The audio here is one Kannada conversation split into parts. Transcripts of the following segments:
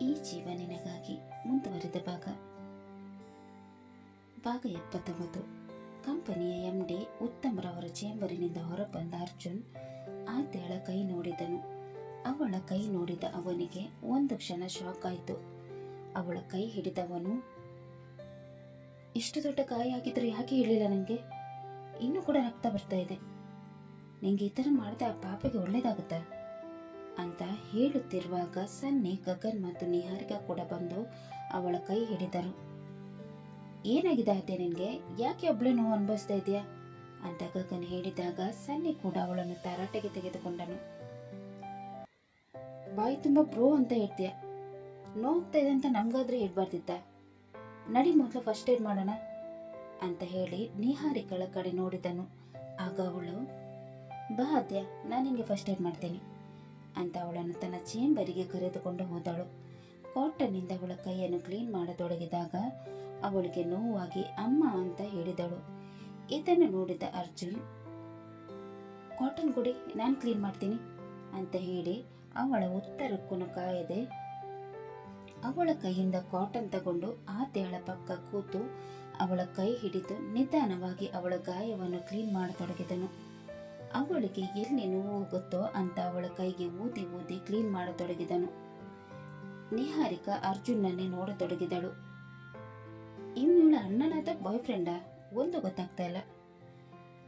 ಈ ಜೀವ ನಿನಗಾಗಿ ಮುಂದುವರಿದ ಭಾಗ 79. ಕಂಪನಿಯ MD ಉತ್ತಮ್ರವರ ಚೇಂಬರಿನಿಂದ ಹೊರಬಂದ ಅರ್ಜುನ್ ಆದ್ಯಳ ಕೈ ನೋಡಿದನು. ಅವಳ ಕೈ ನೋಡಿದ ಅವನಿಗೆ ಒಂದು ಕ್ಷಣ ಶಾಕ್ ಆಯಿತು. ಅವಳ ಕೈ ಹಿಡಿದವನು, ಇಷ್ಟು ದೊಡ್ಡ ಗಾಯ ಆಗಿದ್ರೆ ಯಾಕೆ ಹೇಳಿಲ್ಲ ನನಗೆ? ಇನ್ನೂ ಕೂಡ ರಕ್ತ ಬರ್ತಾ ಇದೆ. ನಿಂಗೆ ಈ ಥರ ಮಾಡಿದೆ ಆ ಪಾಪಗೆ ಒಳ್ಳೇದಾಗುತ್ತಾ ಅಂತ ಹೇಳುತ್ತಿರುವಾಗ ಸನ್ನಿ, ಗಗನ್ ಮತ್ತು ನಿಹಾರಿಕಾ ಕೂಡ ಬಂದು ಅವಳ ಕೈ ಹಿಡಿದರು. ಏನಾಗಿದೆ ಅದೇ ನಿನ್ಗೆ? ಯಾಕೆ ಒಬ್ಳೆ ನೋವು ಅನುಭವಿಸ್ತಾ ಇದೆಯಾ ಅಂತ ಗಗನ್ ಹೇಳಿದಾಗ ಸನ್ನಿ ಕೂಡ ಅವಳನ್ನು ತರಾಟೆಗೆ ತೆಗೆದುಕೊಂಡನು. ಬಾಯಿ ತುಂಬ ಬ್ರೋ ಅಂತ ಹೇಳ್ತೀಯ, ನೋವ್ತಾ ಇದೆ ಅಂತ ನಮ್ಗಾದ್ರೆ ಹೇಳ್ಬಾರ್ದಿತ್ತ? ನಡಿ ಮೊದಲು ಫಸ್ಟ್ ಏಡ್ ಮಾಡೋಣ ಅಂತ ಹೇಳಿ ನಿಹಾರಿಕಳ ಕಡೆ ನೋಡಿದನು. ಆಗ ಅವಳು, ಬಾ ಅದ್ಯ, ನಾನು ನಿನಗೆ ಫಸ್ಟ್ ಏಡ್ ಮಾಡ್ತೀನಿ ಅಂತ ಅವಳನ್ನು ತನ್ನ ಚೇಂಬರಿಗೆ ಕರೆದುಕೊಂಡು ಹೋದಳು. ಕಾಟನ್ನಿಂದ ಅವಳ ಕೈಯನ್ನು ಕ್ಲೀನ್ ಮಾಡತೊಡಗಿದಾಗ ಅವಳಿಗೆ ನೋವಾಗಿ ಅಮ್ಮ ಅಂತ ಹೇಳಿದಳು. ಇದನ್ನು ನೋಡಿದ ಅರ್ಜುನ್, ಕಾಟನ್ ಕೊಡಿ, ನಾನು ಕ್ಲೀನ್ ಮಾಡ್ತೀನಿ ಅಂತ ಹೇಳಿ ಅವಳ ಉತ್ತರಕ್ಕೂ ಕಾಯದೆ ಅವಳ ಕೈಯಿಂದ ಕಾಟನ್ ತಗೊಂಡು ಆದ್ಯಳ ಪಕ್ಕ ಕೂತು ಅವಳ ಕೈ ಹಿಡಿದು ನಿಧಾನವಾಗಿ ಅವಳ ಗಾಯವನ್ನು ಕ್ಲೀನ್ ಮಾಡತೊಡಗಿದನು. ಅವಳಿಗೆ ಎಲ್ಲಿ ನೋವು ಹೋಗುತ್ತೋ ಅಂತ ಅವಳ ಕೈಗೆ ಊದಿ ಊದಿ ಕ್ಲೀನ್ ಮಾಡತೊಡಗಿದನು. ನಿಹಾರಿಕಾ ಅರ್ಜುನ್ನನ್ನೇ ನೋಡತೊಡಗಿದಳು. ಇವಳ ಅಣ್ಣನಾದ ಬಾಯ್ ಫ್ರೆಂಡಾ? ಒಂದು ಗೊತ್ತಾಗ್ತಾ ಇಲ್ಲ.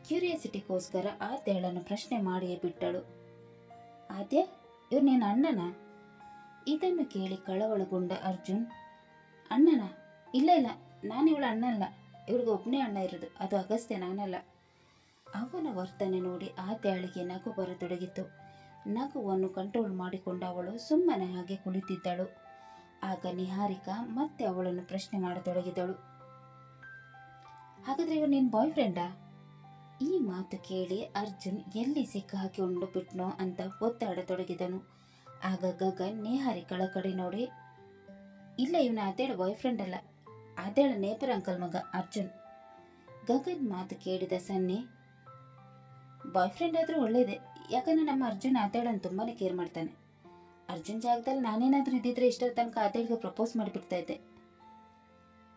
ಕ್ಯೂರಿಯಾಸಿಟಿಗೋಸ್ಕರ ಆದ್ಯಳನ್ನು ಪ್ರಶ್ನೆ ಮಾಡಿಯೇ ಬಿಟ್ಟಳು. ಆದ್ಯ, ಇವ್ರು ನೀನು ಅಣ್ಣನ? ಇದನ್ನು ಕೇಳಿ ಕಳವಳಗೊಂಡ ಅರ್ಜುನ್, ಅಣ್ಣನ? ಇಲ್ಲ ಇಲ್ಲ, ನಾನು ಇವಳ ಅಣ್ಣ ಅಲ್ಲ. ಇವಳಿಗೆ ಒಬ್ಬನೇ ಅಣ್ಣ ಇರೋದು, ಅದು ಅಗಸ್ತ್ಯ, ನಾನಲ್ಲ. ಅವನ ವರ್ತನೆ ನೋಡಿ ಆದ್ಯಳಿಗೆ ನಗು ಬರತೊಡಗಿತು. ನಗುವನ್ನು ಕಂಟ್ರೋಲ್ ಮಾಡಿಕೊಂಡ ಅವಳು ಸುಮ್ಮನೆ ಹಾಗೆ ಕುಳಿತಿದ್ದಳು. ಆಗ ನಿಹಾರಿಕಾ ಮತ್ತೆ ಅವಳನ್ನು ಪ್ರಶ್ನೆ ಮಾಡತೊಡಗಿದಳು. ಹಾಗಾದ್ರೆ ಇವರು ನಿನ್ನ ಬಾಯ್ ಫ್ರೆಂಡಾ? ಈ ಮಾತು ಕೇಳಿ ಅರ್ಜುನ್ ಎಲ್ಲಿ ಸಿಕ್ಕ ಹಾಕಿಕೊಂಡು ಬಿಟ್ನೋ ಅಂತ ಒತ್ತಾಡತೊಡಗಿದನು. ಆಗ ಗಗನ್ ನಿಹಾರಿಕಳ ಕಡೆ ನೋಡಿ, ಇಲ್ಲ, ಇವನ ಆದ್ಯಳ ಬಾಯ್ ಫ್ರೆಂಡ್ ಅಲ್ಲ, ಆದ್ಯಳ ನೇಬರ್ ಅಂಕಲ್ ಮಗ ಅರ್ಜುನ್. ಗಗನ್ ಮಾತು ಕೇಳಿದ ಸನ್ನಿ, ಬಾಯ್ ಫ್ರೆಂಡ್ ಆದ್ರೂ ಒಳ್ಳೇದೆ, ಯಾಕಂದ್ರೆ ನಮ್ಮ ಅರ್ಜುನ್ ಆದ್ಯಳನ್ನು ತುಂಬಾನೇ ಕೇರ್ ಮಾಡ್ತಾನೆ. ಅರ್ಜುನ್ ಜಾಗದಲ್ಲಿ ನಾನೇನಾದ್ರೂ ಇದ್ದಿದ್ರೆ ಇಷ್ಟರ ತನಕ ಆದ್ಯಳಿಗೆ ಪ್ರಪೋಸ್ ಮಾಡಿಬಿಡ್ತಾ ಇದ್ದೆ.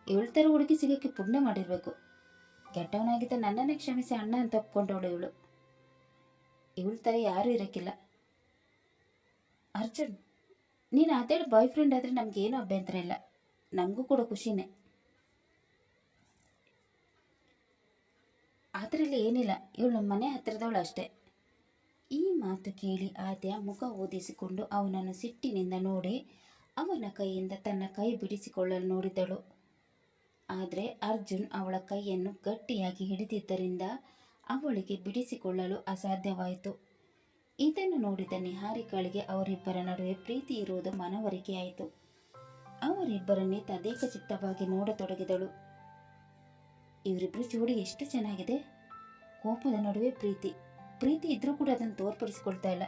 ಇವಳ ಥರ ಹುಡುಗಿ ಸಿಗೋಕ್ಕೆ ಪುಣ್ಯ ಮಾಡಿರ್ಬೇಕು. ಕೆಟ್ಟವನಾಗಿದ್ದ ನನ್ನನ್ನೇ ಕ್ಷಮಿಸಿ ಅಣ್ಣ ಅಂತ ಒಪ್ಕೊಂಡವಳು ಇವಳು. ಇವಳ ಥರ ಯಾರೂ ಇರೋಕ್ಕಿಲ್ಲ. ಅರ್ಜುನ್, ನೀನು ಆದ್ಯಳ ಬಾಯ್ ಫ್ರೆಂಡ್ ಆದರೆ ನಮಗೇನು ಅಭ್ಯಂತರ ಇಲ್ಲ, ನಮಗೂ ಕೂಡ ಖುಷಿನೇ. ಅದರಲ್ಲಿ ಏನಿಲ್ಲ, ಇವಳು ನಮ್ಮ ಮನೆ ಹತ್ತಿರದವಳು ಅಷ್ಟೇ. ಈ ಮಾತು ಕೇಳಿ ಆದ್ಯ ಮುಖ ಓದಿಸಿಕೊಂಡು ಅವನನ್ನು ಸಿಟ್ಟಿನಿಂದ ನೋಡಿ ಅವನ ಕೈಯಿಂದ ತನ್ನ ಕೈ ಬಿಡಿಸಿಕೊಳ್ಳಲು ನೋಡಿದಳು. ಆದರೆ ಅರ್ಜುನ್ ಅವಳ ಕೈಯನ್ನು ಗಟ್ಟಿಯಾಗಿ ಹಿಡಿದಿದ್ದರಿಂದ ಅವಳಿಗೆ ಬಿಡಿಸಿಕೊಳ್ಳಲು ಅಸಾಧ್ಯವಾಯಿತು. ಇದನ್ನು ನೋಡಿದ ನಿಹಾರಿಕಳಿಗೆ ಅವರಿಬ್ಬರ ನಡುವೆ ಪ್ರೀತಿ ಇರುವುದು ಮನವರಿಕೆಯಾಯಿತು. ಅವರಿಬ್ಬರನ್ನೇ ತದೇಕ ಚಿತ್ತವಾಗಿ ನೋಡತೊಡಗಿದಳು. ಇವರಿಬ್ಬರು ಜೋಡಿ ಎಷ್ಟು ಚೆನ್ನಾಗಿದೆ. ಕೋಪದ ನಡುವೆ ಪ್ರೀತಿ, ಪ್ರೀತಿ ಇದ್ರೂ ಕೂಡ ಅದನ್ನು ತೋರ್ಪಡಿಸ್ಕೊಳ್ತಾ ಇಲ್ಲ.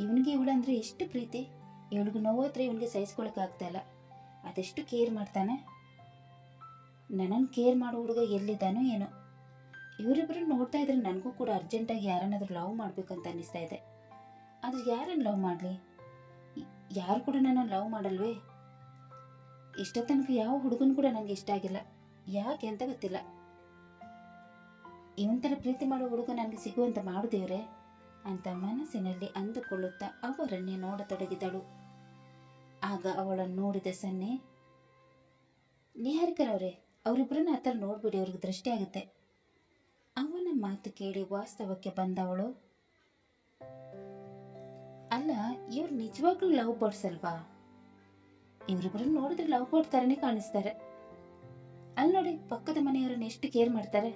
ಇವನಿಗೆ ಇವಳಂದ್ರೆ ಎಷ್ಟು ಪ್ರೀತಿ, ಇವಳಿಗೆ ನೋವಾದ್ರೆ ಇವನಿಗೆ ಸಹಿಸ್ಕೊಳಕ್ಕಾಗ್ತಾ ಇಲ್ಲ. ಅದೆಷ್ಟು ಕೇರ್ ಮಾಡ್ತಾನೆ. ನನ್ನನ್ನು ಕೇರ್ ಮಾಡೋ ಹುಡುಗ ಎಲ್ಲಿದ್ದಾನೋ ಏನೋ. ಇವರಿಬ್ಬರು ನೋಡ್ತಾ ಇದ್ರೆ ನನಗೂ ಕೂಡ ಅರ್ಜೆಂಟಾಗಿ ಯಾರನ್ನಾದ್ರೂ ಲವ್ ಮಾಡ್ಬೇಕಂತ ಅನ್ನಿಸ್ತಾ ಇದೆ. ಆದರೆ ಯಾರನ್ನು ಲವ್ ಮಾಡಲಿ? ಯಾರು ಕೂಡ ನನ್ನನ್ನು ಲವ್ ಮಾಡಲ್ವೇ? ಇಷ್ಟ ತನಕ ಯಾವ ಹುಡುಗನ ಕೂಡ ನನಗೆ ಇಷ್ಟ ಆಗಿಲ್ಲ. ಯಾಕೆ ಅಂತ ಗೊತ್ತಿಲ್ಲ. ಇವನ್ ಥರ ಪ್ರೀತಿ ಮಾಡೋ ಹುಡುಗ ನನಗೆ ಸಿಗುವಂತ ಮಾಡುದೇವ್ರೆ ಅಂತ ಮನಸ್ಸಿನಲ್ಲಿ ಅಂದುಕೊಳ್ಳುತ್ತಾ ಅವರನ್ನೇ ನೋಡತೊಡಗಿದಳು. ಆಗ ಅವಳನ್ನು ನೋಡಿದ ಸನ್ನೆ, ನಿಹಾರಿಕರವ್ರೆ, ಅವರಿಬ್ಬರನ್ನ ಆ ಥರ ನೋಡ್ಬಿಡಿ, ಅವ್ರಿಗೆ ದೃಷ್ಟಿ ಆಗುತ್ತೆ. ಅವನ ಮಾತು ಕೇಳಿ ವಾಸ್ತವಕ್ಕೆ ಬಂದವಳು, ಅಲ್ಲ, ಇವ್ರು ನಿಜವಾಗ್ಲೂ ಲವ್ ಬರ್ಡ್ಸ್ ಅಲ್ವಾ? ಇವರಿಬ್ಬರನ್ನ ನೋಡಿದ್ರೆ ಲವ್ ಬರ್ಡ್ ಥರನೇ ಕಾಣಿಸ್ತಾರೆ. ಅಲ್ಲಿ ನೋಡಿ, ಪಕ್ಕದ ಮನೆಯವರನ್ನ ಎಷ್ಟು ಕೇರ್ ಮಾಡ್ತಾರೆ.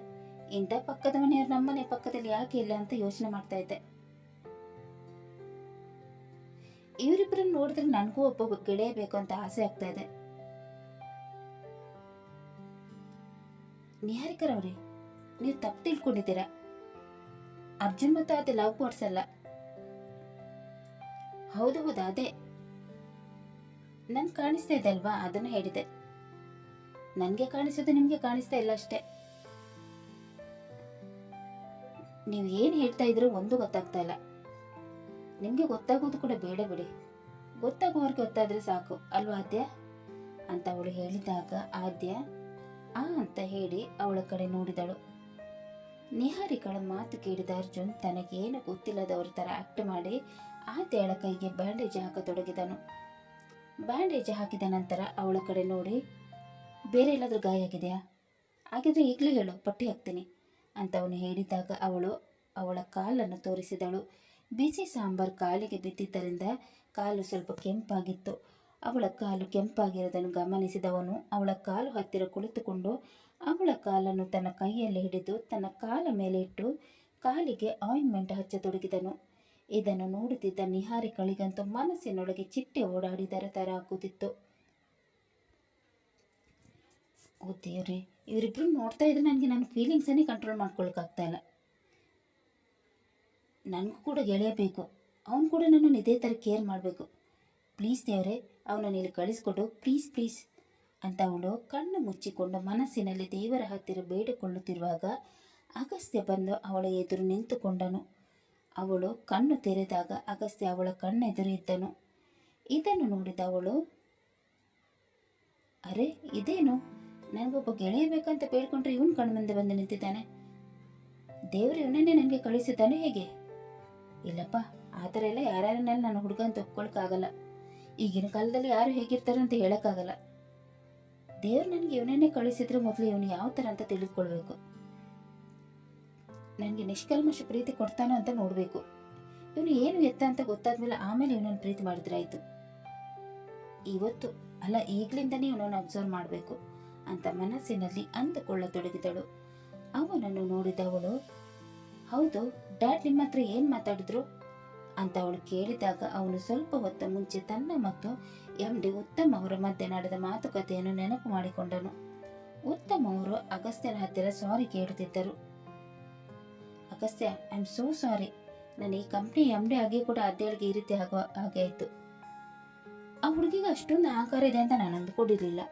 ಇಂಥ ಪಕ್ಕದ ಮನೆಯವರು ನಮ್ಮನೆ ಪಕ್ಕದಲ್ಲಿ ಯಾಕೆ ಇಲ್ಲ ಅಂತ ಯೋಚನೆ ಮಾಡ್ತಾ ಇದ್ದೆ. ಇವರಿಬ್ಬರನ್ನ ನೋಡಿದ್ರೆ ನನಗೂ ಒಬ್ಬ ಗೆಳೆಯ ಬೇಕು ಅಂತ ಆಸೆ ಆಗ್ತಾ ಇದೆ. ನಿಹಾರಿಕರವ್ರೆ, ನೀವು ತಪ್ಪು ತಿಳ್ಕೊಂಡಿದ್ದೀರಾ. ಅರ್ಜುನ್ ಮತ್ತು ಅದೇ ಲವ್ ಬರ್ಡ್ಸ್ ಅಲ್ಲ. ಹೌದು ಹೌದು, ಅದೇ ನನ್ಗೆ ಕಾಣಿಸ್ತಾ ಇದೆ ಅಲ್ವಾ, ಅದನ್ನ ಹೇಳಿದೆ. ನನಗೆ ಕಾಣಿಸೋದು ನಿಮಗೆ ಕಾಣಿಸ್ತಾ ಇಲ್ಲ ಅಷ್ಟೇ. ನೀವು ಏನು ಹೇಳ್ತಾ ಇದ್ರು ಒಂದು ಗೊತ್ತಾಗ್ತಾ ಇಲ್ಲ. ನಿಮಗೆ ಗೊತ್ತಾಗೋದು ಕೂಡ ಬೇಡ ಬಿಡಿ. ಗೊತ್ತಾಗೋರ್ಗೆ ಗೊತ್ತಾದರೆ ಸಾಕು ಅಲ್ವಾ ಆದ್ಯ ಅಂತ ಅವಳು ಹೇಳಿದಾಗ ಆದ್ಯ ಆ ಅಂತ ಹೇಳಿ ಅವಳ ಕಡೆ ನೋಡಿದಳು. ನಿಹಾರಿಕಳ ಮಾತು ಕೇಳಿದ ಅರ್ಜುನ್ ತನಗೇನು ಗೊತ್ತಿಲ್ಲದವ್ರ ಥರ ಆಕ್ಟ್ ಮಾಡಿ ಆದ್ಯಳ ಕೈಗೆ ಬ್ಯಾಂಡೇಜ್ ಹಾಕತೊಡಗಿದನು. ಬ್ಯಾಂಡೇಜ್ ಹಾಕಿದ ನಂತರ ಅವಳ ಕಡೆ ನೋಡಿ, ಬೇರೆ ಎಲ್ಲಾದರೂ ಗಾಯ ಆಗಿದೆಯಾ? ಹಾಗಿದ್ರೆ ಈಗಲೇ ಹೇಳು, ಪಟ್ಟಿ ಹಾಕ್ತೀನಿ ಅಂತ ಅವನು ಹೇಳಿದಾಗ ಅವಳು ಅವಳ ಕಾಲನ್ನು ತೋರಿಸಿದಳು. ಬಿಸಿ ಸಾಂಬಾರು ಕಾಲಿಗೆ ಬಿದ್ದಿದ್ದರಿಂದ ಕಾಲು ಸ್ವಲ್ಪ ಕೆಂಪಾಗಿತ್ತು. ಅವಳ ಕಾಲು ಕೆಂಪಾಗಿರೋದನ್ನು ಗಮನಿಸಿದವನು ಅವಳ ಕಾಲು ಹತ್ತಿರ ಕುಳಿತುಕೊಂಡು ಅವಳ ಕಾಲನ್ನು ತನ್ನ ಕೈಯಲ್ಲಿ ಹಿಡಿದು ತನ್ನ ಕಾಲ ಮೇಲೆ ಇಟ್ಟು ಕಾಲಿಗೆ ಆಯಿಂಟ್ಮೆಂಟ್ ಹಚ್ಚತೊಡಗಿದನು. ಇದನ್ನು ನೋಡುತ್ತಿದ್ದ ನಿಹಾರಿಕಳಿಗಂತೂ ಮನಸ್ಸಿನೊಳಗೆ ಚಿಟ್ಟೆ ಓಡಾಡಿದರ ಥರ ಆಗುತ್ತಿತ್ತು. ಓ ದೇವ್ರೆ, ಇವರಿಬ್ರು ನೋಡ್ತಾ ಇದ್ರೆ ನನಗೆ ನನ್ನ ಫೀಲಿಂಗ್ಸನ್ನೇ ಕಂಟ್ರೋಲ್ ಮಾಡ್ಕೊಳಕ್ಕಾಗ್ತಾ ಇಲ್ಲ. ನನಗೂ ಕೂಡ ಗೆಳೆಯ ಬೇಕು, ಅವನು ಕೂಡ ನನ್ನನ್ನು ಇದೇ ಥರ ಕೇರ್ ಮಾಡಬೇಕು. ಪ್ಲೀಸ್ ದೇವರೇ, ಅವನನ್ನು ಇಲ್ಲಿ ಕಳಿಸ್ಕೊಡು, ಪ್ಲೀಸ್ ಪ್ಲೀಸ್ ಅಂತ ಅವಳು ಕಣ್ಣು ಮುಚ್ಚಿಕೊಂಡು ಮನಸ್ಸಿನಲ್ಲಿ ದೇವರ ಹತ್ತಿರ ಬೇಡಿಕೊಳ್ಳುತ್ತಿರುವಾಗ ಅಗಸ್ತ್ಯ ಬಂದು ಅವಳ ಎದುರು ನಿಂತುಕೊಂಡನು. ಅವಳು ಕಣ್ಣು ತೆರೆದಾಗ ಅಗಸ್ತ್ಯ ಅವಳ ಕಣ್ಣೆದುರು ಇದ್ದನು. ಇದನ್ನು ನೋಡಿದ ಅವಳು, ಅರೆ ಇದೇನು, ನನಗೊಬ್ಬ ಗೆಳೆಯ ಬೇಕಂತ ಬೇಡ್ಕೊಂಡ್ರೆ ಇವನು ಕಣ್ಣು ಮುಂದೆ ಬಂದು ನಿಂತಿದ್ದಾನೆ. ದೇವರು ಇವನನ್ನೇ ನನಗೆ ಕಳಿಸಿದ್ದಾನೆ ಹೇಗೆ? ಇಲ್ಲಪ್ಪ, ಆ ಥರ ಎಲ್ಲ ಯಾರ್ಯಾರನ್ನೆಲ್ಲ ನನ್ನ ಹುಡುಗ ಅಂತ ಒಪ್ಕೊಳಕ್ಕಾಗಲ್ಲ. ಈಗಿನ ಕಾಲದಲ್ಲಿ ಯಾರು ಹೇಗಿರ್ತಾರೆ ಅಂತ ಹೇಳೋಕ್ಕಾಗಲ್ಲ. ದೇವ್ರು ನನಗೆ ಇವನನ್ನೇ ಕಳಿಸಿದ್ರೆ ಮೊದಲು ಇವನು ಯಾವ ಥರ ಅಂತ ತಿಳಿದುಕೊಳ್ಬೇಕು. ನನಗೆ ನಿಷ್ಕಲ್ಮಶ ಪ್ರೀತಿ ಕೊಡ್ತಾನೋ ಅಂತ ನೋಡಬೇಕು. ಇವನು ಏನು ಎತ್ತ ಅಂತ ಗೊತ್ತಾದ್ಮೇಲೆ ಆಮೇಲೆ ಇವನನ್ನು ಪ್ರೀತಿ ಮಾಡಿದ್ರಾಯ್ತು. ಇವತ್ತು ಅಲ್ಲ, ಈಗಲಿಂದನೇ ಇವನನ್ನು ಅಬ್ಸರ್ವ್ ಮಾಡಬೇಕು ಅಂತ ಮನಸ್ಸಿನಲ್ಲಿ ಅಂದುಕೊಳ್ಳತೊಡಗಿದಳು. ಅವನನ್ನು ನೋಡಿದವಳು, ಹೌದು ಡ್ಯಾಡ್ ನಿಮ್ಮ ಹತ್ರ ಏನು ಮಾತಾಡಿದ್ರು ಅಂತ ಅವಳು ಕೇಳಿದಾಗ ಅವನು ಸ್ವಲ್ಪ ಹೊತ್ತ ಮುಂಚೆ ತನ್ನ ಮತ್ತು MD ಉತ್ತಮ್ ಅವರ ಮಧ್ಯೆ ನಡೆದ ಮಾತುಕತೆಯನ್ನು ನೆನಪು ಮಾಡಿಕೊಂಡನು. ಉತ್ತಮ್ ಅವರು ಅಗಸ್ತ್ಯನ ಹತ್ತಿರ ಸಾರಿ ಕೇಳುತ್ತಿದ್ದರು. Agastya, I am so sorry. ನಾನು ಈ ಕಂಪ್ನಿ MD ಆಗಿ ಕೂಡ ಅದ್ದೇಳಿಗೆ ಈ ರೀತಿ ಆಗೋ ಹಾಗೆ ಆಯಿತು. ಆ ಹುಡುಗಿಗೆ ಅಷ್ಟೊಂದು ಅಹಂಕಾರ ಇದೆ ಅಂತ ನಾನು ಅಂದುಕೊಂಡಿರಲಿಲ್ಲ.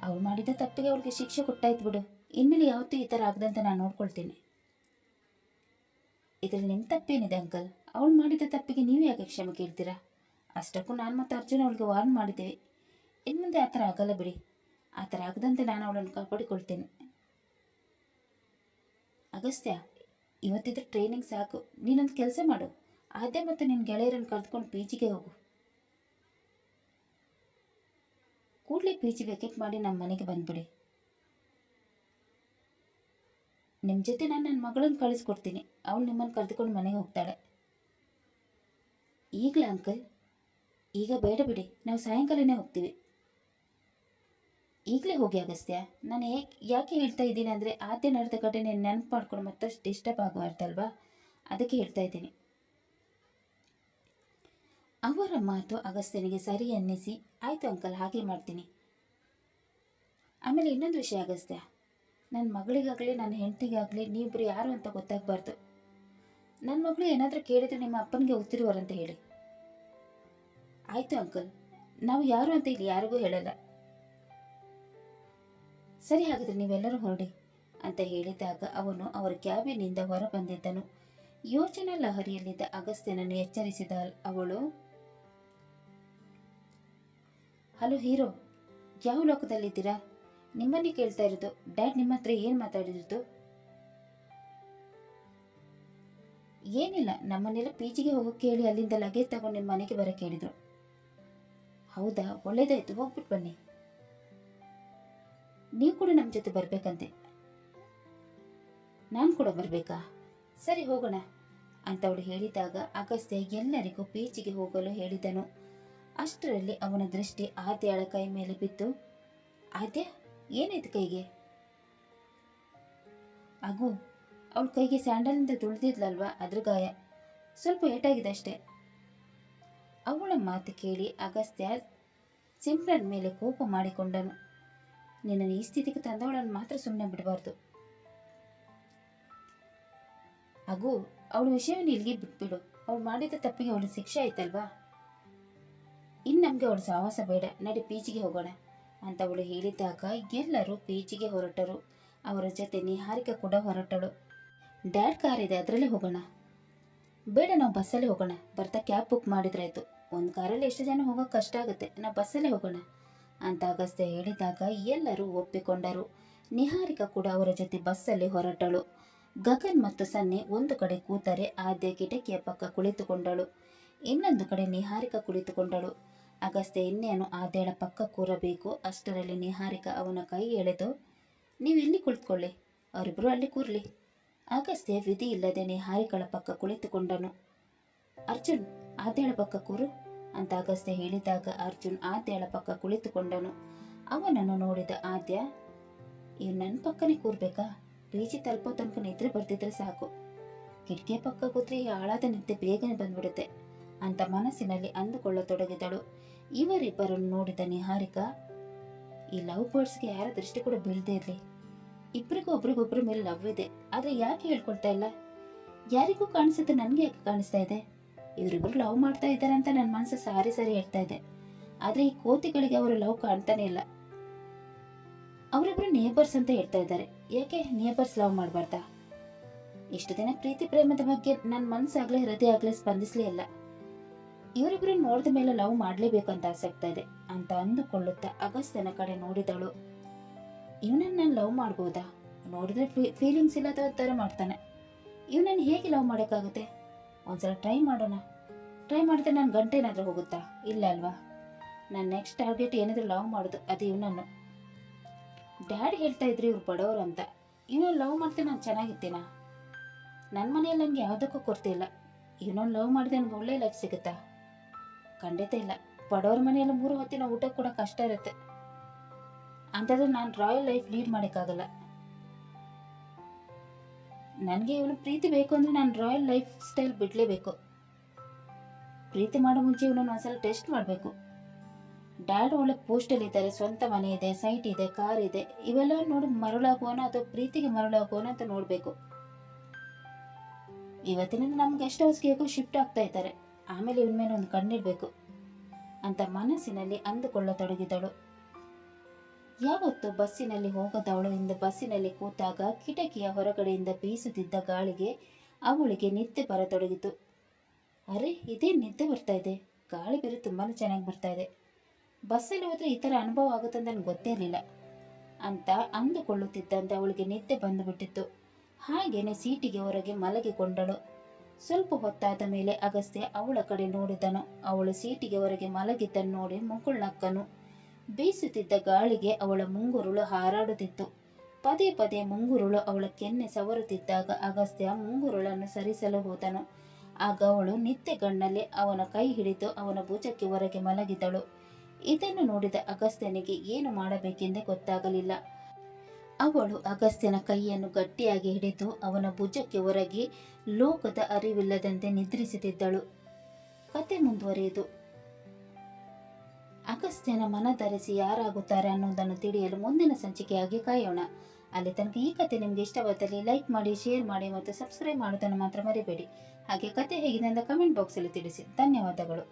ಅವಳು ಮಾಡಿದ ತಪ್ಪಿಗೆ ಅವಳಿಗೆ ಶಿಕ್ಷೆ ಕೊಟ್ಟಾಯ್ತು ಬಿಡು. ಇನ್ಮೇಲೆ ಯಾವತ್ತೂ ಈ ಥರ ಆಗದಂತೆ ನಾನು ನೋಡ್ಕೊಳ್ತೀನಿ. ಇದರಲ್ಲಿ ನಿಮ್ಮ ತಪ್ಪೇನಿದೆ ಅಂಕಲ್? ಅವಳು ಮಾಡಿದ ತಪ್ಪಿಗೆ ನೀವು ಯಾಕೆ ಕ್ಷಮೆ ಕೇಳ್ತೀರಾ? ಅಷ್ಟಕ್ಕೂ ನಾನು ಮತ್ತು ಅರ್ಜುನ್ ಅವಳಿಗೆ ವಾರ್ನ್ ಮಾಡಿದ್ದೇವೆ. ಇನ್ನು ಮುಂದೆ ಆ ಥರ ಆಗಲ್ಲ ಬಿಡಿ. ಆ ಥರ ಆಗದಂತೆ ನಾನು ಅವಳನ್ನು ಕಾಪಾಡಿಕೊಳ್ತೇನೆ. ಅಗಸ್ತ್ಯ, ಇವತ್ತಿದ್ರೆ ಟ್ರೈನಿಂಗ್ ಸಾಕು. ನೀನೊಂದು ಕೆಲಸ ಮಾಡು, ಆದ್ಯ ಮತ್ತು ನಿನ್ನ ಗೆಳೆಯರನ್ನು ಕರೆದುಕೊಂಡು PGಗೆ ಹೋಗು. ಕೂಡಲೇ PG ವೆಕೆಟ್ ಮಾಡಿ ನಮ್ಮ ಮನೆಗೆ ಬಂದುಬಿಡಿ. ನಿಮ್ಮ ಜೊತೆ ನಾನು ನನ್ನ ಮಗಳನ್ನು ಕಳಿಸ್ಕೊಡ್ತೀನಿ. ಅವಳು ನಿಮ್ಮನ್ನು ಕರೆದುಕೊಂಡು ಮನೆಗೆ ಹೋಗ್ತಾಳೆ. ಈಗಲೇ ಅಂಕಲ್? ಈಗ ಬೇಡ ಬಿಡಿ, ನಾವು ಸಾಯಂಕಾಲನೇ ಹೋಗ್ತೀವಿ. ಈಗಲೇ ಹೋಗಿ ಅಗಸ್ತ್ಯ. ನಾನು ಯಾಕೆ ಹೇಳ್ತಾ ಇದ್ದೀನಿ ಅಂದರೆ ಆದ್ಯ ನಡೆದ ಘಟನೆ ನೆನಪು ಮಾಡ್ಕೊಂಡು ಮತ್ತಷ್ಟು ಡಿಸ್ಟರ್ಬ್ ಆಗಬಾರ್ದಲ್ವಾ, ಅದಕ್ಕೆ ಹೇಳ್ತಾ ಇದ್ದೀನಿ. ಅವರ ಮಾತು ಅಗಸ್ತ್ಯನಿಗೆ ಸರಿ ಅನ್ನಿಸಿ, ಆಯಿತು ಅಂಕಲ್, ಹಾಗೆ ಮಾಡ್ತೀನಿ. ಆಮೇಲೆ ಇನ್ನೊಂದು ವಿಷಯ ಅಗಸ್ತ್ಯ, ನನ್ನ ಮಗಳಿಗಾಗಲಿ ನನ್ನ ಹೆಂಡತಿಗಾಗಲಿ ನೀವಿಬ್ಬರು ಯಾರು ಅಂತ ಗೊತ್ತಾಗಬಾರ್ದು. ನನ್ನ ಮಗಳು ಏನಾದರೂ ಕೇಳಿದರೆ ನಿಮ್ಮ ಅಪ್ಪನಿಗೆ ಗೊತ್ತಿರುವರಂತ ಹೇಳಿ. ಆಯಿತು ಅಂಕಲ್, ನಾವು ಯಾರು ಅಂತ ಇಲ್ಲಿ ಯಾರಿಗೂ ಹೇಳಲ್ಲ. ಸರಿ, ಹಾಗಾದರೆ ನೀವೆಲ್ಲರೂ ಹೊರಡಿ ಅಂತ ಹೇಳಿದಾಗ ಅವನು ಅವರ ಕ್ಯಾಬಿನಿಂದ ಹೊರ ಬಂದಿದ್ದನು. ಯೋಚನಾ ಲಹರಿಯಲ್ಲಿದ್ದ ಅಗಸ್ತ್ಯನನ್ನು ಎಚ್ಚರಿಸಿದ ಅವಳು, ಹಲೋ ಹೀರೋ, ಯಾವ ಲೋಕದಲ್ಲಿದ್ದೀರಾ? ನಿಮ್ಮನ್ನೇ ಕೇಳ್ತಾ ಇರೋದು. ಡ್ಯಾಡ್ ನಿಮ್ಮ ಹತ್ರ ಏನು ಮಾತಾಡಿರೋದು? ಏನಿಲ್ಲ, ನಮ್ಮನ್ನೆಲ್ಲ PGಗೆ ಹೋಗೋಕೆ ಹೇಳಿ ಅಲ್ಲಿಂದ ಲಗೇಜ್ ತಗೊಂಡು ನಿಮ್ಮ ಮನೆಗೆ ಬರೋಕ್ಕೆ ಹೇಳಿದರು. ಹೌದಾ, ಒಳ್ಳೇದಾಯ್ತು, ಹೋಗ್ಬಿಟ್ಟು ಬನ್ನಿ. ನೀವು ಕೂಡ ನಮ್ಮ ಜೊತೆ ಬರಬೇಕಂತೆ. ನಾನು ಕೂಡ ಬರಬೇಕಾ? ಸರಿ, ಹೋಗೋಣ ಅಂತ ಅವಳು ಹೇಳಿದಾಗ ಅಗಸ್ತ್ಯ ಎಲ್ಲರಿಗೂ PGಗೆ ಹೋಗಲು ಹೇಳಿದನು. ಅಷ್ಟರಲ್ಲಿ ಅವನ ದೃಷ್ಟಿ ಆದ್ಯಳ ಕೈ ಮೇಲೆ ಬಿದ್ದು, ಆದ್ಯ ಏನಾಯ್ತು ಕೈಗೆ? ಅಗು, ಅವಳ ಕೈಗೆ ಸ್ಯಾಂಡಲಿಂದ ತುಳಿದಿದ್ಲಲ್ವಾ, ಅದ್ರ ಗಾಯ, ಸ್ವಲ್ಪ ಏಟಾಗಿದೆ ಅಷ್ಟೇ. ಅವಳ ಮಾತು ಕೇಳಿ ಅಗಸ್ತ್ಯ ಸಿಮ್ರನ್ ಮೇಲೆ ಕೋಪ ಮಾಡಿಕೊಂಡನು. ನಿನ್ನನ್ನು ಈ ಸ್ಥಿತಿಗೆ ತಂದವಳನ್ನು ಮಾತ್ರ ಸುಮ್ಮನೆ ಬಿಡಬಾರ್ದು. ಅಗು, ಅವಳ ವಿಷಯವನ್ನು ಇಲ್ಲಿಗೆ ಬಿಟ್ಬಿಡು. ಅವಳು ಮಾಡಿದ ತಪ್ಪಿಗೆ ಅವಳು ಶಿಕ್ಷೆ ಆಯ್ತಲ್ವಾ. ಇನ್ನು ನಮಗೆ ಅವಳು ಸಹವಾಸ ಬೇಡ, ನಡಿ PGಗೆ ಹೋಗೋಣ ಅಂತ ಅವಳು ಹೇಳಿದಾಗ ಎಲ್ಲರೂ PGಗೆ ಹೊರಟರು. ಅವರ ಜೊತೆ ನಿಹಾರಿಕಾ ಕೂಡ ಹೊರಟಳು. ಡ್ಯಾಡ್ ಕಾರ್ ಇದೆ, ಅದರಲ್ಲೇ ಹೋಗೋಣ. ಬೇಡ, ನಾವು ಬಸ್ಸಲ್ಲೇ ಹೋಗೋಣ, ಬರ್ತಾ ಕ್ಯಾಬ್ ಬುಕ್ ಮಾಡಿದ್ರಾಯ್ತು. ಒಂದು ಕಾರಲ್ಲಿ ಎಷ್ಟು ಜನ ಹೋಗೋಕೆ ಕಷ್ಟ ಆಗುತ್ತೆ, ನಾವು ಬಸ್ಸಲ್ಲೇ ಹೋಗೋಣ ಅಂತ ಅಗಸ್ತ್ಯ ಹೇಳಿದಾಗ ಎಲ್ಲರೂ ಒಪ್ಪಿಕೊಂಡರು. ನಿಹಾರಿಕಾ ಕೂಡ ಅವರ ಜೊತೆ ಬಸ್ಸಲ್ಲಿ ಹೊರಟಳು. ಗಗನ್ ಮತ್ತು ಸನ್ನಿ ಒಂದು ಕಡೆ ಕೂತರೆ ಆದ್ಯ ಕಿಟಕಿಯ ಪಕ್ಕ ಕುಳಿತುಕೊಂಡಳು. ಇನ್ನೊಂದು ಕಡೆ ನಿಹಾರಿಕಾ ಕುಳಿತುಕೊಂಡಳು. ಅಗಸ್ತ್ಯ ಇನ್ನೇನು ಆದ್ಯಳ ಪಕ್ಕ ಕೂರಬೇಕು. ಅಷ್ಟರಲ್ಲಿ ನಿಹಾರಿಕಾ ಅವನ ಕೈ ಎಳೆದು, ನೀವು ಇಲ್ಲಿ ಕುಳಿತುಕೊಳ್ಳಿ, ಅವರಿಬ್ಬರು ಅಲ್ಲಿ ಕೂರ್ಲಿ. ಅಗಸ್ತ್ಯ ವಿಧಿ ಇಲ್ಲದೆ ನಿಹಾರಿಕಳ ಪಕ್ಕ ಕುಳಿತುಕೊಂಡನು. ಅರ್ಜುನ್, ಆದ್ಯಳ ಪಕ್ಕ ಕೂರು ಅಂತ ಅಗಸ್ತ್ಯ ಹೇಳಿದಾಗ ಅರ್ಜುನ್ ಆದ್ಯಳ ಪಕ್ಕ ಕುಳಿತುಕೊಂಡನು. ಅವನನ್ನು ನೋಡಿದ ಆದ್ಯ, ಇವ್ ನನ್ನ ಪಕ್ಕನೇ ಕೂರ್ಬೇಕಾ? ಪೀಚಿ ತಲುಪೋ ತನಕ ನಿದ್ರೆ ಬರ್ತಿದ್ರೆ ಸಾಕು, ಕಿಟಕಿಯ ಪಕ್ಕ ಕೂತ್ರೆ ಈ ಆಳಾದ ನಿದ್ದೆ ಬೇಗನೆ ಬಂದ್ಬಿಡುತ್ತೆ ಅಂತ ಮನಸ್ಸಿನಲ್ಲಿ ಅಂದುಕೊಳ್ಳತೊಡಗಿದಳು. ಇವರಿಬ್ಬರನ್ನು ನೋಡಿದ ನಿಹಾರಿಕಾ, ಈ ಲವ್ ಬರ್ಡ್ಸ್ಗೆ ಯಾರ ದೃಷ್ಟಿ ಕೂಡ ಬೀಳದೇ ಇರಲಿ, ಇಬ್ಬರಿಗೂ ಒಬ್ರಿಗೊಬ್ರ ಮೇಲೆ ಲವ್ ಇದೆ, ಆದ್ರೆ ಯಾಕೆ ಹೇಳ್ಕೊಳ್ತಾ ಇಲ್ಲ? ಯಾರಿಗೂ ಕಾಣಿಸುತ್ತೆ, ನನಗೆ ಯಾಕೆ ಕಾಣಿಸ್ತಾ ಇದೆ? ಇವರಿಬ್ರು ಲವ್ ಮಾಡ್ತಾ ಇದ್ದಾರೆ ಅಂತ ನನ್ನ ಮನಸ್ಸು ಸಾರಿ ಹೇಳ್ತಾ ಇದೆ. ಆದ್ರೆ ಈ ಕೋತಿಗಳಿಗೆ ಅವರ ಲವ್ ಕಾಣ್ತಾನೆ ಇಲ್ಲ. ಅವರಿಬ್ರು ನೇಬರ್ಸ್ ಅಂತ ಹೇಳ್ತಾ ಇದ್ದಾರೆ, ಯಾಕೆ ನೇಬರ್ಸ್ ಲವ್ ಮಾಡಬಾರ್ದಾ? ಇಷ್ಟು ದಿನ ಪ್ರೀತಿ ಪ್ರೇಮದ ಬಗ್ಗೆ ನನ್ನ ಮನಸ್ಸಾಗ್ಲೇ ಹೃದಯ ಆಗ್ಲೇ ಸ್ಪಂದಿಸ್ಲೇ ಇಲ್ಲ. ಇವರಿಬ್ರು ನೋಡಿದ ಮೇಲೆ ಲವ್ ಮಾಡ್ಲೇಬೇಕು ಅಂತ ಆಸೆ ಆಗ್ತಾ ಇದೆ ಅಂತ ಅಂದುಕೊಳ್ಳುತ್ತಾ ಅಗಸ್ತ್ಯನ ಕಡೆ ನೋಡಿದಳು. ಇವನನ್ನ ನಾನು ಲವ್ ಮಾಡ್ಬೋದಾ? ನೋಡಿದ್ರೆ ಫೀಲಿಂಗ್ಸ್ ಇಲ್ಲದ ಥರ ಮಾಡ್ತಾನೆ. ಇವನನ್ನು ಹೇಗೆ ಲವ್ ಮಾಡೋಕ್ಕಾಗುತ್ತೆ? ಒಂದ್ಸಲ ಟ್ರೈ ಮಾಡೋಣ. ಟ್ರೈ ಮಾಡಿದ್ರೆ ನನ್ನ ಗಂಟೆ ಏನಾದರೂ ಹೋಗುತ್ತಾ? ಇಲ್ಲ ಅಲ್ವಾ? ನನ್ನ ನೆಕ್ಸ್ಟ್ ಟಾರ್ಗೆಟ್ ಏನಾದರೂ ಲವ್ ಮಾಡೋದು, ಅದು ಇವನನ್ನು. ಡ್ಯಾಡಿ ಹೇಳ್ತಾ ಇದ್ರು ಇವ್ರು ಬಡವರು ಅಂತ. ಇವನನ್ನು ಲವ್ ಮಾಡ್ತೀನಿ, ನಾನು ಚೆನ್ನಾಗಿರ್ತೀನಾ? ನನ್ನ ಮನೆಯಲ್ಲಿ ನನಗೆ ಯಾವುದಕ್ಕೂ ಕೊರತೆ ಇಲ್ಲ. ಇವನನ್ನು ಲವ್ ಮಾಡಿದ್ರೆ ನನಗೆ ಒಳ್ಳೆ ಲೈಫ್ ಸಿಗುತ್ತಾ? ಖಂಡಿತ ಇಲ್ಲ. ಬಡವ್ರ ಮನೆಯಲ್ಲಿ 3 ಹೊತ್ತಿನ ಊಟ ಕೂಡ ಕಷ್ಟ ಇರುತ್ತೆ. ಅಂತಂದ್ರೆ ನಾನು ರಾಯಲ್ ಲೈಫ್ ಲೀಡ್ ಮಾಡೋಕ್ಕಾಗಲ್ಲ. ನನಗೆ ಇವನು ಪ್ರೀತಿ ಬೇಕು ಅಂದರೆ ನಾನು ರಾಯಲ್ ಲೈಫ್ ಸ್ಟೈಲ್ ಬಿಡಲೇಬೇಕು. ಪ್ರೀತಿ ಮಾಡೋ ಮುಂಚೆ ಇವನನ್ನು ಒಂದ್ಸಲ ಟೆಸ್ಟ್ ಮಾಡಬೇಕು. ಡ್ಯಾಡ್ ಒಳ್ಳೆ ಪೋಸ್ಟಲ್ಲಿ ಇದ್ದಾರೆ, ಸ್ವಂತ ಮನೆ ಇದೆ, ಸೈಟ್ ಇದೆ, ಕಾರ್ ಇದೆ. ಇವೆಲ್ಲ ನೋಡಿ ಮರಳಾಗುವನ ಅಥವಾ ಪ್ರೀತಿಗೆ ಮರಳಾಗುವನ ಅಂತ ನೋಡಬೇಕು. ಇವತ್ತಿನಿಂದ ನಮ್ಮ ಗೆಸ್ಟ್ ಹೌಸ್ಗೆ ಹೇಗೋ ಶಿಫ್ಟ್ ಆಗ್ತಾ ಇದ್ದಾರೆ, ಆಮೇಲೆ ಇವನ ಮೇಲೆ ಒಂದು ಕಣ್ಣಿಡಬೇಕು ಅಂತ ಮನಸ್ಸಿನಲ್ಲಿ ಅಂದುಕೊಳ್ಳತೊಡಗಿದಳು. ಯಾವತ್ತು ಬಸ್ಸಿನಲ್ಲಿ ಹೋಗದವಳು ಇಂದು ಬಸ್ಸಿನಲ್ಲಿ ಕೂತಾಗ ಕಿಟಕಿಯ ಹೊರಗಡೆಯಿಂದ ಬೀಸುತ್ತಿದ್ದ ಗಾಳಿಗೆ ಅವಳಿಗೆ ನಿದ್ದೆ ಬರತೊಡಗಿತು. ಅರೆ, ಇದೇ ನಿದ್ದೆ ಬರ್ತಾ ಇದೆ, ಗಾಳಿ ಬೇರೆ ತುಂಬಾ ಚೆನ್ನಾಗಿ ಬರ್ತಾ ಇದೆ. ಬಸ್ಸಲ್ಲಿ ಹೋದ್ರೆ ಈ ಥರ ಅನುಭವ ಆಗುತ್ತಂತ ನನಗೆ ಗೊತ್ತೇ ಇರಲಿಲ್ಲ ಅಂತ ಅಂದುಕೊಳ್ಳುತ್ತಿದ್ದಂತೆ ಅವಳಿಗೆ ನಿದ್ದೆ ಬಂದುಬಿಟ್ಟಿತ್ತು. ಹಾಗೇನೆ ಸೀಟಿಗೆ ಹೊರಗೆ ಮಲಗಿಕೊಂಡಳು. ಸ್ವಲ್ಪ ಹೊತ್ತಾದ ಮೇಲೆ ಅಗಸ್ತ್ಯ ಅವಳ ಕಡೆ ನೋಡಿದನು. ಅವಳು ಸೀಟಿಗೆ ಹೊರಗೆ ಮಲಗಿದ್ದನ್ನು ನೋಡಿ ಮುಗುಳ್ನಕ್ಕನು. ಬೀಸುತ್ತಿದ್ದ ಗಾಳಿಗೆ ಅವಳ ಮುಂಗುರುಳು ಹಾರಾಡುತ್ತಿತ್ತು. ಪದೇ ಪದೇ ಮುಂಗುರುಳು ಅವಳ ಕೆನ್ನೆ ಸವರುತ್ತಿದ್ದಾಗ ಅಗಸ್ತ್ಯ ಮುಂಗುರುಳನ್ನು ಸರಿಸಲು ಹೋದನು. ಆಗ ಅವಳು ನಿದ್ದೆಗಣ್ಣಲ್ಲಿ ಅವನ ಕೈ ಹಿಡಿದು ಅವನ ಭುಜಕ್ಕೆ ಹೊರಗೆ ಮಲಗಿದಳು. ಇದನ್ನು ನೋಡಿದ ಅಗಸ್ತ್ಯನಿಗೆ ಏನು ಮಾಡಬೇಕೆಂದೇ ಗೊತ್ತಾಗಲಿಲ್ಲ. ಅವಳು ಅಗಸ್ತ್ಯನ ಕೈಯನ್ನು ಗಟ್ಟಿಯಾಗಿ ಹಿಡಿದು ಅವನ ಭುಜಕ್ಕೆ ಹೊರಗಿ ಲೋಕದ ಅರಿವಿಲ್ಲದಂತೆ ನಿದ್ರಿಸುತ್ತಿದ್ದಳು. ಕತೆ ಮುಂದುವರಿಯಿತು. ಅಗಸ್ತ್ಯನ ಮನಧರಿಸಿ ಯಾರಾಗುತ್ತಾರೆ ಅನ್ನೋದನ್ನು ತಿಳಿಯಲು ಮುಂದಿನ ಸಂಚಿಕೆಯಾಗಿ ಕಾಯೋಣ. ಅಲ್ಲಿ ತನಕ ಈ ಕತೆ ನಿಮಗೆ ಇಷ್ಟವಾದಲ್ಲಿ ಲೈಕ್ ಮಾಡಿ, ಶೇರ್ ಮಾಡಿ ಮತ್ತು ಸಬ್ಸ್ಕ್ರೈಬ್ ಮಾಡೋದನ್ನು ಮಾತ್ರ ಮರಿಬೇಡಿ. ಹಾಗೆ ಕತೆ ಹೇಗಿದೆ ಅಂತ ಕಮೆಂಟ್ ಬಾಕ್ಸಲ್ಲಿ ತಿಳಿಸಿ. ಧನ್ಯವಾದಗಳು.